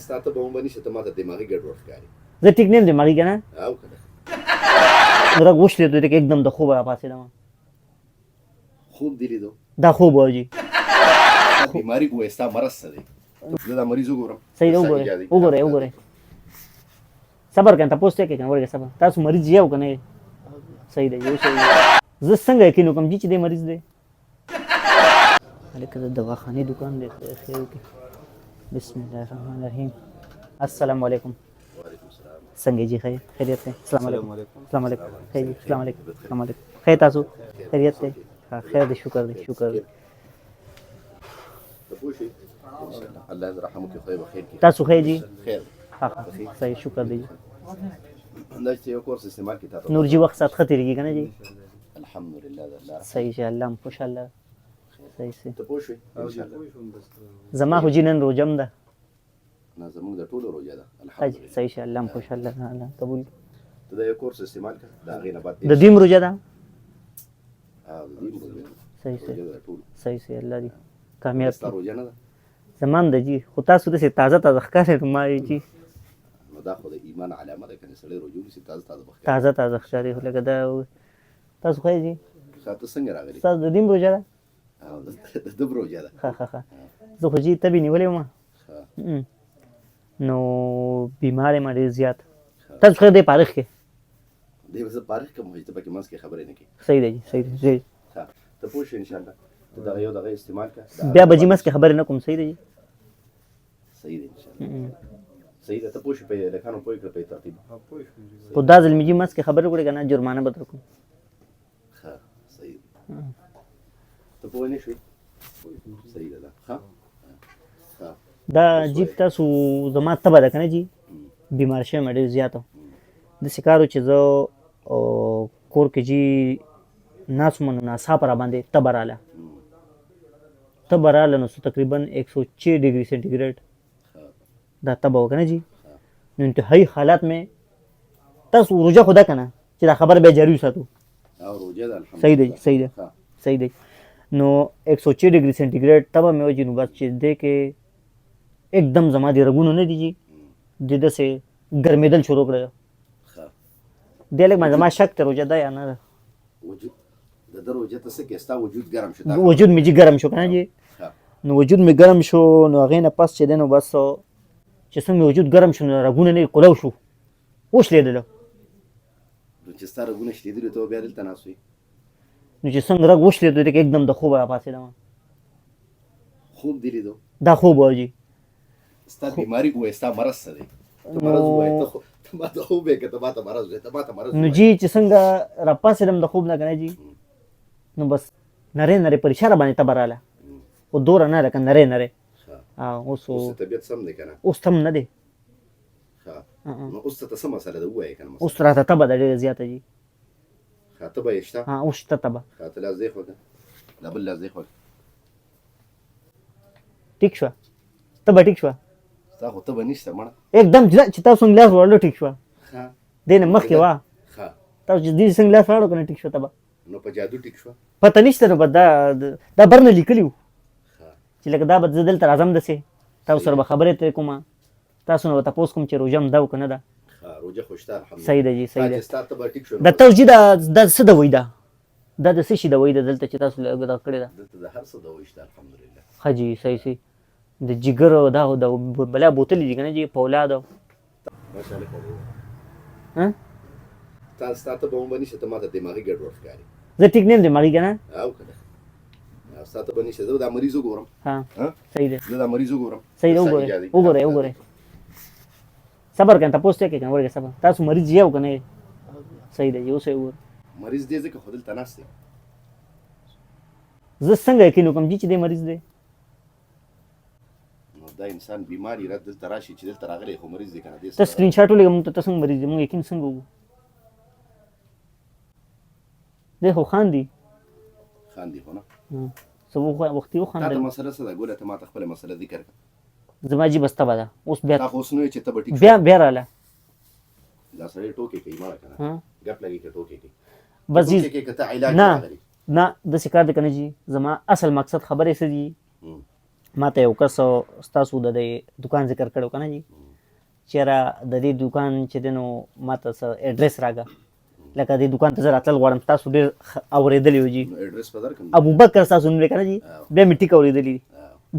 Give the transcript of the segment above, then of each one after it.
ستا ته به هم به نشي ته ما ته دماغي ګډوډ ښکاري زه ټیک نه یم دماغي که نه او که نه رګ وشلېدو دی که एकदम د خوبه راپاڅېدم خوب دې لیدو دا خوب و جي ستا بیماري ګویا ستا مرض څه دی زه دا مریض وګورم صحیح ده وګورئ صبر کړه تپوس ته کوي ورګه صبر تاسو مریض یو که نه صحیح ده یو صحیح زه څنګه یقین وکړم چې دی مریض دی هلکه د دواخانې دکان دی خیر وکړي بسم الله الرحمن الرحیم السلام علیکم وعلیکم السلام څنګه جی خیر خیریت دی السلام علیکم السلام علیکم خیر السلام علیکم السلام علیکم خیر تاسو خیریت دی خیر دی شکر دی ته پوه شئ انشاءالله الله دې رحم وکړي خدای به خیر کړي تاسو خیر جی خیر ها صحیح شکر دی دا چې یو کورس استعمال کړي تا ته نور جی وخت سات خطر کی کنه جی الحمدلله د الله صحیح شه الله خوشاله صحیح سي ته پوه شئ انشاءالله زما خو جنن روجم ده نه زموږ د ټولو روژه ده حج الحمدلله صحیح شه الله خوشاله الله قبول ته دا یو کورس استعمال کړه د هغې نه بعد د دیم روجه ده د دې روژه ده صحیح سي روژه ده ټولو صحیح سي الله دې کامیاب ستا روژه نه ده زمان د جی خو تاسو داسې تازه تازه ښکارئ نو ما جی نو دا خو د ایمان علامه ده که نه سړی روژه ونیسي تازه تازه به ښکاري تازه تازه ښکاري خو لکه دا تاسو خیر جی ښه ته څنګه راغلې تاسو د دیم روجه ده او د ده به روژه ده ښه زه خو جی تبې نیولې وم ښه نو بیمار یم ډېر زیات تاسو خیر دی پارخ کې دې به زه پارخ کوم چې ته پکې منځ کې خبرې نه کوې صحیح دی جی صحیح دی ښه ته پوه شې انشاءالله ته دغه یو دغه استعمال کړه بیا به جی مس کې خبرې نه کوم صحیح دی جی صحیح دی انشاءالله صحیح ده ته پوه شې په لکانو پوه کړه په ترتیب خو دا ځل مې جی مس کې خبرې وکړې که نه جرمانه به درکړم ښه صحیح دی ته پوه نه شوې صحیح ده ښه ښه دا جی تاسو زما تبه ده که نه جی بیمار شوی یم ډېر زیات داسې کار و چې زه کور کې جی ناست وم نو ناڅاپه را باندې تبه راله نو تقریبا 106 ڈگری سینٹیگریڈ دا تبه و که نه جی نو انتهایی حالات مې تاسو روژه خو ده که نه چې دا خبر بیا جاري وساتو او روژه ده الحمدلله صحیح دی صحیح دی نو 106 ډگری سینټیګریډ تبه مې وجي نو بس چې دې کې एकदम زما د رګونو نه دي جي د داسې ګرمېدل شروع کړه دی لږ زما شک ته روژه ده یا نه ده وجود د ده روژه ته څه کې ستا وجود ګرم شو وجود مې جي ګرم شو که نه جي نو وجود مې ګرم شو نو هغې نه پس چې دی نو بس چې څنګه مې وجود ګرم شو نو رګونه نه قلو شو وشلېدله چې ستا رګونه شلېدلي ته بیا دلته ناست وې نو چې څنګه رګ وشلېدو دی که एकदम د خوبه راپاڅېدم خوب دې لیدو دا خوب و جي ستا بیماري ګویا ستا مرض څه دی ته مرض ووایې ته ما ته خوب یې که ته ما ته مرض وایې ته ما ته مرض نو جی چې څنګه راپاڅېدم د خوب نه که نه جي نو بس نرۍ نرۍ پر اشاره باندې تبه راله خو دوره نه لکه نرۍ نرۍ اوس طبیعت سم دی که نه اوس تم نه دی ښه نو اوس ته څه مسله ده ووایې که نه اوس راته تبه ده ډېره زیاته جي ښه تبه یې شته اوس شته تبه ښه ته لاس دی خوږه دا بل لاس دی خوږه ټیک شوه تبه ټیک شوه ستا خو تبه نشته مړه एकदम چې تاسو څنګه لاس وړلو ټیک شوه ښه دې نه مخکې وه ښه تاسو چې دې څنګه لاس وړو که نه ټیک شوه تبه نو په جادو ټیک شوه پته نشته نو دا بر نه لیکلي وو ښه چې لکه دا به زه دلته راځم داسې تاسو سره به خبرې ترې کوم تاسو نه به تپوس کوم چې روژه م ده و که نه ده روژه خو شته الحمدلله صحیح ده جي صحیح ده ستا تبه ټیک شو دا تاسو جي دا څه دوی ده دا د څه شي دوی ده دلته چې تاسو دا کړې ده دلته د هر څه دوی شته الحمدلله ښه جي صحیح صحیح د جګر دا د بلا بوتلې دي که نه جي پولاد ماشاءالله ستا تبه هم به نشته ته ما ته دماغي ګډوډ ښکاري زه ټیک نه یم دماغي که نه او که نه ستا تبه نشته زه دا مریض وګورم صحیح ده زه دا مریض وګورم صحیح ده وګورئ صبر کړه تپوس ته کوي ورګه صبر تاسو مریض یو که نه صحیح ده یو څه وګور مریض دی ځکه خو دلته ناست دی زه څنګه یقین وکړم چې دی مریض دی نو دا انسان بیمار یې دلته راشي چې دلته راغلی خو مریض دی که نه دی ته سکرین شاټ ولېږه موږ ته ته څنګه مریض دی موږ یقین څنګه وکړو دی خو خاندي خاندي خو نه څه وختي وخاندل تا ته مسله څه ده ګوره ته ما ته خپله مسله ذکر کړه زما جي بس تبه ده اوس بیا تا خو اوس نه وایې چې ته به ټیک بیا راله دا سړی ټوکې کوي مړه که نه ګپ لګي که ټوکې کوي بس جي ټوکې کوي که ته علاج نه راغلي نه داسې کار دی که نه جي زما اصل مقصد خبرې څه دي ما ته یو کس ستاسو د دې دکان ذکر کړو که نه جي چېرې د دې دکان چې دی نو ما ته څه ایډرس راکړه لکه دې دکان ته زه راتلل غواړم تاسو ډېر اورېدلی و جي ایڈریس په درکم ابوبکر ستاسو نوم دی که نه جي بیا مې ټیک اورېدلی دي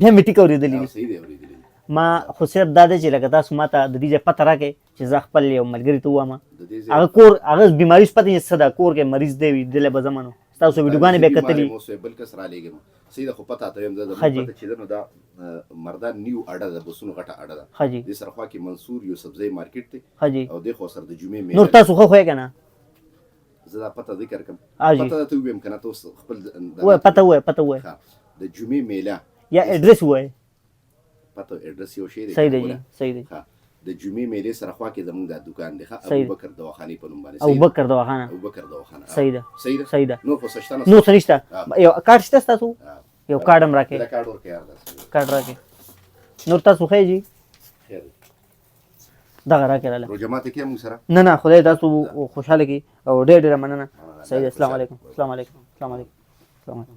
بیا مې ټیک اورېدلی دي صحیح دی اوریدلی ما خو صرف دا دی چې لکه تاسو ما ته د دې ځای پته راکړئ چې زه خپل یو ملګري ته ووایم د دې هغه کور هغه بیماري شپه ته څه ده کور کې مریض دی وي دله به زه منو ستاسو ویډیوګانې به یې کتلي مو سه بل کس را لېږم صحیح ده خو پته ته یم د ښه جي. پته چې ده نو دا مردان نیو اډه ده بسونو غټه اډه ده ښه جي دې سره خوا کې منصور یو سبزی مارکیټ دی ښه جي او دې خو سره د جمعې نور میله تاسو ښه خوی که نه زه دا پته ذکر کړم ها جي پته ته ویم کنه ته اوس خپل ووایه پته ووایه پته ووایه ښه. د جمعې میله یا ایډرس ووایه پته ایډرس یو شی دی صحیح دی جي صحیح دی ښه. د جمعې میلې سره خوا کې زمونږ دا دکان دی ښه صحیح. ابوبکر دواخانې په نوم باندې ابوبکر دواخانه ابوبکر دواخانه صحیح ده صحیح ده صحیح ده نور خو څه شته نه نو څه نشته یو کارت شته ستاسو ها. یو کارت هم راکړئ دا کارډ ورکړه یار دا کارت راکړئ نور تاسو ښه جي خیر دغه راکړئ لاله روجمات کې موږ سره نه نه خدای تاسو خوشحاله کړي او ډېر ډېره مننه صحیح ده السلام علیکم السلام علیکم السلام علیکم السلام علیکم